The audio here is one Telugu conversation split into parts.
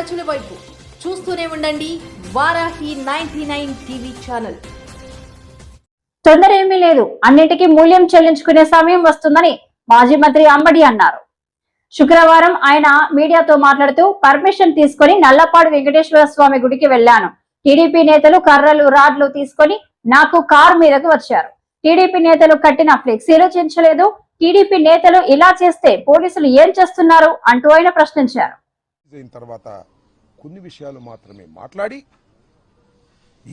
ప్రజల వైపు. చూస్తూనే ఉండండి వారాహి 99 టీవీ ఛానల్. తొందర ఏమీ లేదు, అన్నిటికీ మూల్యం చెల్లించుకునే సమయం వస్తుందని మాజీ మంత్రి అంబడి అన్నారు. శుక్రవారం ఆయన మీడియాతో మాట్లాడుతూ పర్మిషన్ తీసుకుని నల్లపాడు వెంకటేశ్వర స్వామి గుడికి వెళ్లాను. టీడీపీ నేతలు కర్రలు రాడ్లు తీసుకుని నాకు కారు మీదకు వచ్చారు. టీడీపీ నేతలు కట్టిన ఫ్లెక్సీలు చించలేదు. టీడీపీ నేతలు ఇలా చేస్తే పోలీసులు ఏం చేస్తున్నారు అంటూ ఆయన ప్రశ్నించారు. తర్వాత కొన్ని విషయాలు మాత్రమే మాట్లాడి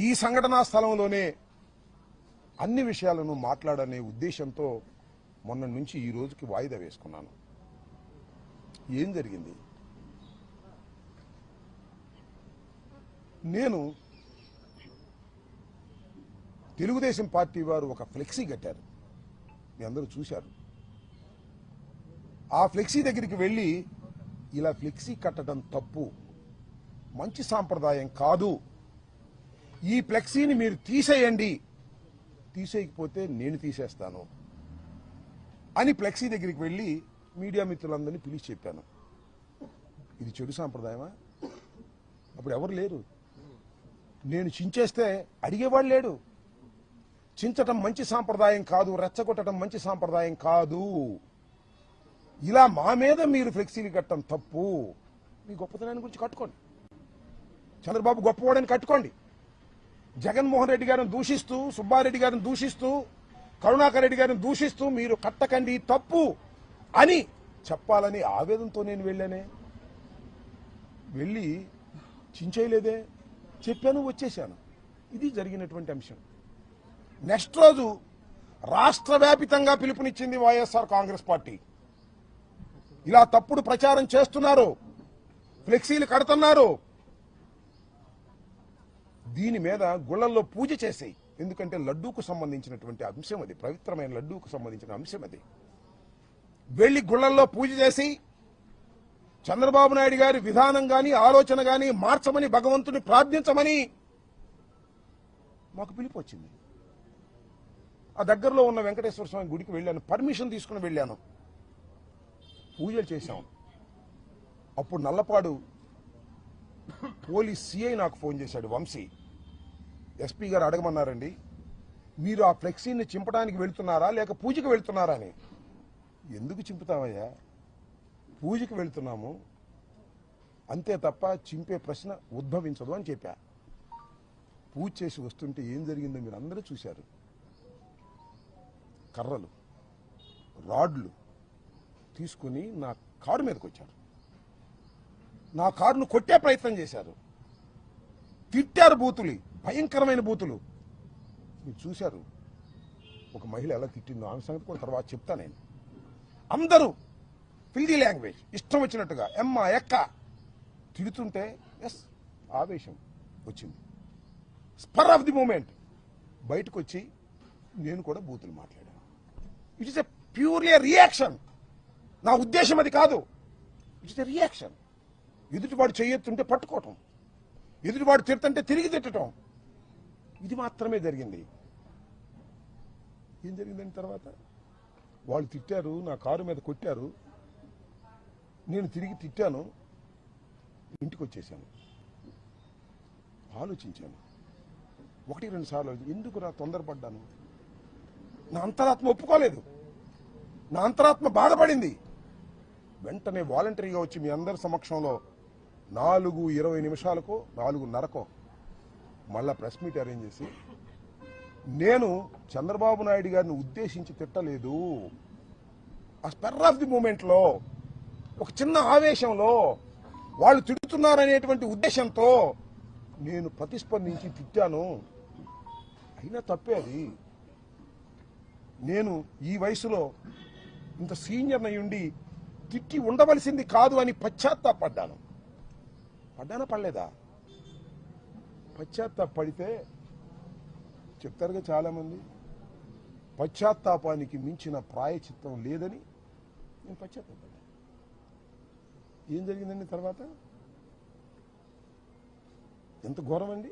ఈ సంఘటనా స్థలంలోనే అన్ని విషయాలను మాట్లాడనే ఉద్దేశంతో మొన్న నుంచి ఈ రోజుకి వాయిదా వేసుకున్నాను. ఏం జరిగింది? నేను తెలుగుదేశం పార్టీ వారు ఒక ఫ్లెక్సీ కట్టారు, మీ అందరూ చూశారు. ఆ ఫ్లెక్సీ దగ్గరికి వెళ్ళి ఇలా ఫ్లెక్సీ కట్టడం తప్పు, మంచి సాంప్రదాయం కాదు, ఈ ఫ్లెక్సీని మీరు తీసేయండి, తీసేయకపోతే నేను తీసేస్తాను అని ఫ్లెక్సీ దగ్గరికి వెళ్ళి మీడియా మిత్రులందరినీ పిలిచి చెప్పాను. ఇది చెడు సాంప్రదాయమా? అప్పుడు ఎవరు లేరు. నేను చించేస్తే అడిగేవాడు లేడు. చించటం మంచి సాంప్రదాయం కాదు, రెచ్చగొట్టడం మంచి సాంప్రదాయం కాదు, ఇలా మా మీద మీరు ఫ్లెక్సీలు కట్టడం తప్పు. మీ గొప్పతనాన్ని గురించి కట్టుకోండి, చంద్రబాబు గొప్పవాడని కట్టుకోండి. జగన్మోహన్ రెడ్డి గారిని దూషిస్తూ, సుబ్బారెడ్డి గారిని దూషిస్తూ, కరుణాకర్ రెడ్డి గారిని దూషిస్తూ మీరు కట్టకండి తప్పు అని చెప్పాలని ఆవేదనతో నేను వెళ్ళానే. వెళ్ళి చించేయలేదే, చెప్పాను, వచ్చేశాను. ఇది జరిగినటువంటి అంశం. నెక్స్ట్ రోజు రాష్ట్ర వ్యాపితంగా పిలుపునిచ్చింది వైఎస్ఆర్ కాంగ్రెస్ పార్టీ. ఇలా తప్పుడు ప్రచారం చేస్తున్నారు, ఫ్లెక్సీలు కడుతున్నారు, దీని మీద గుళ్ళల్లో పూజ చేసేయి. ఎందుకంటే లడ్డూకు సంబంధించినటువంటి అంశం అది, పవిత్రమైన లడ్డూకు సంబంధించిన అంశం అది. వెళ్లి గుళ్ళల్లో పూజ చేసి చంద్రబాబు నాయుడు గారి విధానం గాని ఆలోచన గాని మార్చమని భగవంతుని ప్రార్థించమని మాకు పిలుపు వచ్చింది. ఆ దగ్గరలో ఉన్న వెంకటేశ్వర స్వామి గుడికి వెళ్ళాను, పర్మిషన్ తీసుకుని వెళ్ళాను, పూజలు చేశాం. అప్పుడు నల్లపాడు పోలీస్ సిఐ నాకు ఫోన్ చేశాడు, వంశీ. ఎస్పీ గారు అడగమన్నారండి, మీరు ఆ ఫ్లెక్సీని చింపడానికి వెళ్తున్నారా లేక పూజకి వెళ్తున్నారా అని. ఎందుకు చింపుతామయ్యా, పూజకి వెళ్తున్నాము అంతే తప్ప చింపే ప్రశ్న ఉద్భవించదు అని చెప్పా. పూజ చేసి వస్తుంటే ఏం జరిగిందో మీరు అందరూ చూశారు. కర్రలు రాడ్లు తీసుకుని నా కారు మీదకి వచ్చారు, నా కారును కొట్టే ప్రయత్నం చేశారు, తిట్టారు, బూతులు, భయంకరమైన బూతులు. మీరు చూశారు ఒక మహిళ ఎలా తిట్టిందో, ఆమె సంగతి కూడా తర్వాత చెప్తా నేను. అందరూ ఫిల్దీ లాంగ్వేజ్ ఇష్టం వచ్చినట్టుగా ఎమ్మ ఎక్క తిడుతుంటే ఎస్ ఆవేశం వచ్చింది. స్పర్ ఆఫ్ ది మూమెంట్ బయటకు వచ్చి నేను కూడా బూతులు మాట్లాడాను. It is a purely reaction. నా ఉద్దేశం అది కాదు, ఇట్ ఈస్ ఎ రియాక్షన్. ఎదుటివాడు చేయొత్తుంటే పట్టుకోవటం, ఎదుటివాడు తిడుతుంటే తిరిగి తిట్టడం, ఇది మాత్రమే జరిగింది. ఏం జరిగిందని తర్వాత వాళ్ళు తిట్టారు, నా కారు మీద కొట్టారు, నేను తిరిగి తిట్టాను, ఇంటికి వచ్చేసాను. ఆలోచించాను, 1-2 సార్లు ఎందుకు నా తొందరపడ్డాను. నా అంతరాత్మ ఒప్పుకోలేదు, నా అంతరాత్మ బాధపడింది. వెంటనే వాలంటరీగా వచ్చి మీ అందరి సమక్షంలో 4:20 4:30 మళ్ళా ప్రెస్ మీట్ అరేంజ్ చేసి, నేను చంద్రబాబు నాయుడు గారిని ఉద్దేశించి తిట్టలేదు, ఆ స్పెర్ ఆఫ్ ది మూమెంట్లో ఒక చిన్న ఆవేశంలో వాళ్ళు తిడుతున్నారనేటువంటి ఉద్దేశంతో నేను ప్రతిస్పందించి తిట్టాను. అయినా తప్పే అది. నేను ఈ వయసులో ఇంత సీనియర్ అయ్యుండి తిట్టి ఉండవలసింది కాదు అని పశ్చాత్తాపడ్డాను. పడ్డానా పడలేదా? పశ్చాత్తాపడితే చెప్తారుగా చాలామంది, పశ్చాత్తాపానికి మించిన ప్రాయచిత్తం లేదని నేను పశ్చాత్తాపడ్డా. ఏం జరిగిందండి తర్వాత? ఎంత ఘోరం అండి.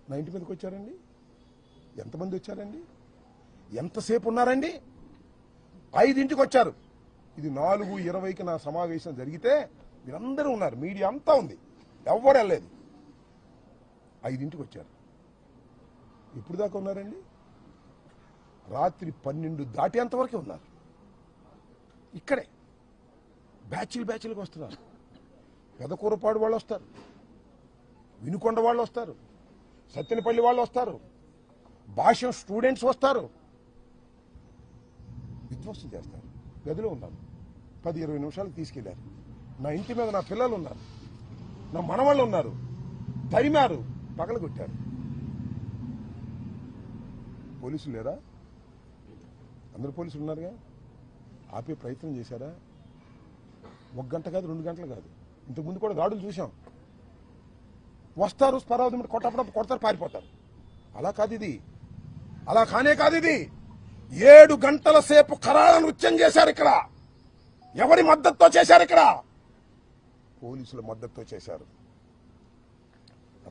నా ఇంటి మీదకి వచ్చారండి, ఎంతమంది వచ్చారండి, ఎంతసేపు ఉన్నారండి? 5ంటికి వచ్చారు, ఇది 4:20కి నా సమావేశం జరిగితే మీరందరూ ఉన్నారు, మీడియా అంతా ఉంది, ఎవ్వరు వెళ్ళలేదు. 5ంటికి వచ్చారు. ఎప్పుడు దాకా ఉన్నారండి? రాత్రి 12 దాటేంతవరకే ఉన్నారు. ఇక్కడే బ్యాచ్లుగా వస్తున్నారు. పెదకూరపాడు వాళ్ళు వస్తారు, వినుకొండ వాళ్ళు వస్తారు, సత్తెనపల్లి వాళ్ళు వస్తారు, భాష్యం స్టూడెంట్స్ వస్తారు, విధ్వంసం చేస్తారు. గదిలో ఉన్నాను. 10-20 నిమిషాలకు తీసుకెళ్లారు. నా ఇంటి మీద నా పిల్లలు ఉన్నారు, నా మనవాళ్ళు ఉన్నారు, తరిమారు, పగలగొట్టారు. పోలీసులు లేరా? అందరు పోలీసులు ఉన్నారుగా. ఆపే ప్రయత్నం చేశారా? 1 గంట కాదు, 2 గంటలు కాదు, ఇంతకుముందు కూడా దాడులు చూసాం. వస్తారు, స్పరావతి కొట్టప్పుడు కొడతారు, పారిపోతారు. అలా కాదు ఇది, అలా కానే కాదు ఇది. 7 గంటల సేపు కరాల నృత్యం చేశారు ఇక్కడ. ఎవరి మద్దతుతో చేశారు? ఇక్కడ పోలీసుల మద్దతుతో చేశారు.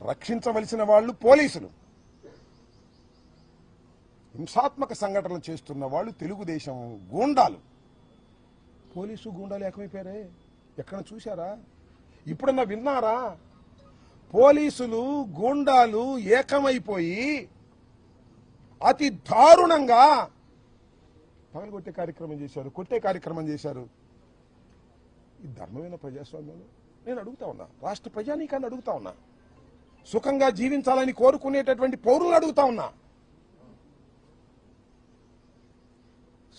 రక్షించవలసిన వాళ్ళు పోలీసులు, హింసాత్మక సంఘటనలు చేస్తున్న వాళ్ళు తెలుగుదేశం గూండాలు. పోలీసు గూండాలు ఏకమైపోయారే, ఎక్కడ చూశారా? ఇప్పుడన్నా విన్నారా? పోలీసులు గూండాలు ఏకమైపోయి అతి దారుణంగా పగలగొట్టే కార్యక్రమం చేశారు, కొట్టే కార్యక్రమం చేశారు. ఈ ధర్మమైన ప్రజాస్వామ్యంలో నేను అడుగుతా ఉన్నా, రాష్ట్ర ప్రజానీకాన్ని అడుగుతా ఉన్నా, సుఖంగా జీవించాలని కోరుకునేటటువంటి పౌరులను అడుగుతా ఉన్నా.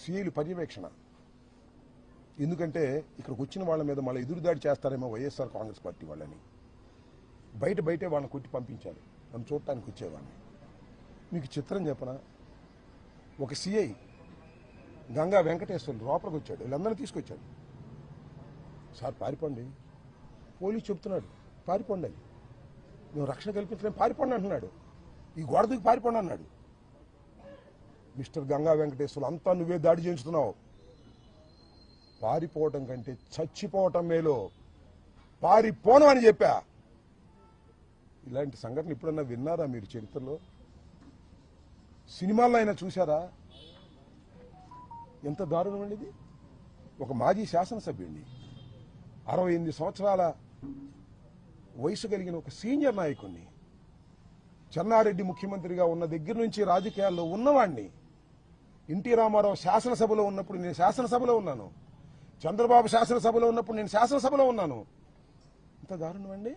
సీఐలు పర్యవేక్షణ. ఎందుకంటే ఇక్కడికి వచ్చిన వాళ్ళ మీద మళ్ళీ ఎదురుదాడి చేస్తారేమో వైఎస్ఆర్ కాంగ్రెస్ పార్టీ వాళ్ళని. బయటే వాళ్ళని కొట్టి పంపించారు. నన్ను చూడటానికి వచ్చేవాడిని. మీకు చిత్రం చెప్పనా? ఒక సిఐ గంగా వెంకటేశ్వర్లు లోపలికి వచ్చాడు, వీళ్ళందరినీ తీసుకొచ్చాడు. సార్ పారిపోండి, పోలీసు చెప్తున్నాడు పారిపోండి అని. మేము రక్షణ కల్పించలేం, పారిపోండి అంటున్నాడు. ఈ గోడ దూకి పారిపోండి అన్నాడు. మిస్టర్ గంగా వెంకటేశ్వర్లు, అంతా నువ్వే దాడి చేస్తున్నావు. పారిపోవటం కంటే చచ్చిపోవటం మేలో, పారిపోను అని చెప్పా. ఇలాంటి సంఘటన ఎప్పుడన్నా విన్నారా మీరు చరిత్రలో? సినిమాల్లో అయినా చూసారా? ఎంత దారుణం అండి ఇది. ఒక మాజీ శాసనసభ్యుడిని, 68 సంవత్సరాల వయసు కలిగిన ఒక సీనియర్ నాయకుడిని, చెన్నారెడ్డి ముఖ్యమంత్రిగా ఉన్న దగ్గర నుంచి రాజకీయాల్లో ఉన్నవాడిని, ఎన్టీ రామారావు శాసనసభలో ఉన్నప్పుడు నేను శాసనసభలో ఉన్నాను, చంద్రబాబు శాసనసభలో ఉన్నప్పుడు నేను శాసనసభలో ఉన్నాను. ఇంత దారుణం అండి.